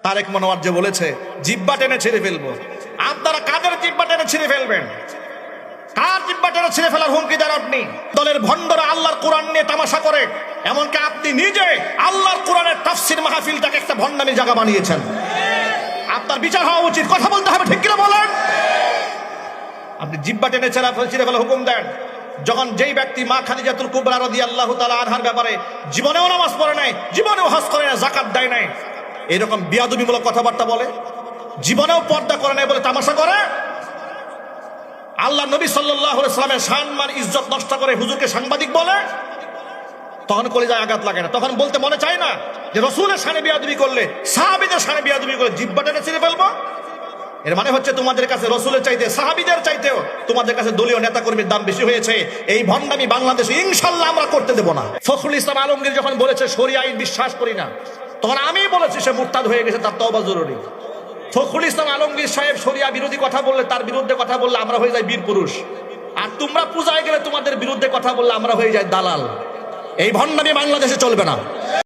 তারেক মনোয়ার যে বলেছে জিব্বা টেনে ছিঁড়ে ফেলবো, আপনারা কাদের জিব্বা টেনে ছিঁড়ে ফেলবেন? কার জিব্বা টেনে ছিঁড়ে ফেলার হুমকি দেন আপনি? দলের ভণ্ডরা আল্লাহর কোরআন নিয়ে তামাশা করে, এমনকি আপনি নিজে আল্লাহর কোরআনের তাফসীর মাহফিলটাকে একটা ভণ্ডামি জায়গা বানিয়েছেন। আপনার বিচার হওয়া উচিত, কথা বলতে হবে, ঠিক কিনা বলেন? আপনি জিব্বা টেনে ছিঁড়ে ফেলার হুকুম দেন, যখন যেই ব্যক্তি মা খাদিজাতুল কুবরা রাদিয়াল্লাহু তাআলা আনহার ব্যাপারে জীবনেও নামাজ পড়ে নাই, জীবনেও হজ করে নাই, যাকাত দেয় নাই, এরকম বিয়াদবিমূলক কথাবার্তা বলে, জীবনেও পর্দা করে নাই বলে তামাশা করে, আল্লাহ নবী সাল্লাল্লাহু আলাইহি ওয়াসাল্লামের সম্মান ইজ্জত নষ্ট করে হুজুরকে সাংবাদিক বলে, তখন কলিজায় আঘাত লাগে না? তখন বলতে মনে চায় না যে রাসূলের শানে বিয়াদবি করলে, সাহাবীদের শানে বিয়াদবি করলে জিহ্বা টেনে ছিঁড়ে ফেলবো? এর মানে হচ্ছে তোমাদের কাছে রাসূলের চাইতে, সাহাবীদের চাইতেও তোমাদের কাছে দলীয় নেতাকর্মীর দাম বেশি হয়েছে। এই ভণ্ডামি বাংলাদেশে ইনশাআল্লাহ আমরা করতে দেব না। ফখরুল ইসলাম আলমগীর যখন বলেছে শরিয়া আইন বিশ্বাস করি না, তখন আমি বলেছি সে মুরতাদ হয়ে গেছে, তার তওবা জরুরি। ফখরুল ইসলাম আলমগীর সাহেব শরিয়া বিরোধী কথা বললে, তার বিরুদ্ধে কথা বললে আমরা হয়ে যাই বীর পুরুষ, আর তোমরা পূজায় গেলে তোমাদের বিরুদ্ধে কথা বললে আমরা হয়ে যাই দালাল। এই ভণ্ডামি বাংলাদেশে চলবে না।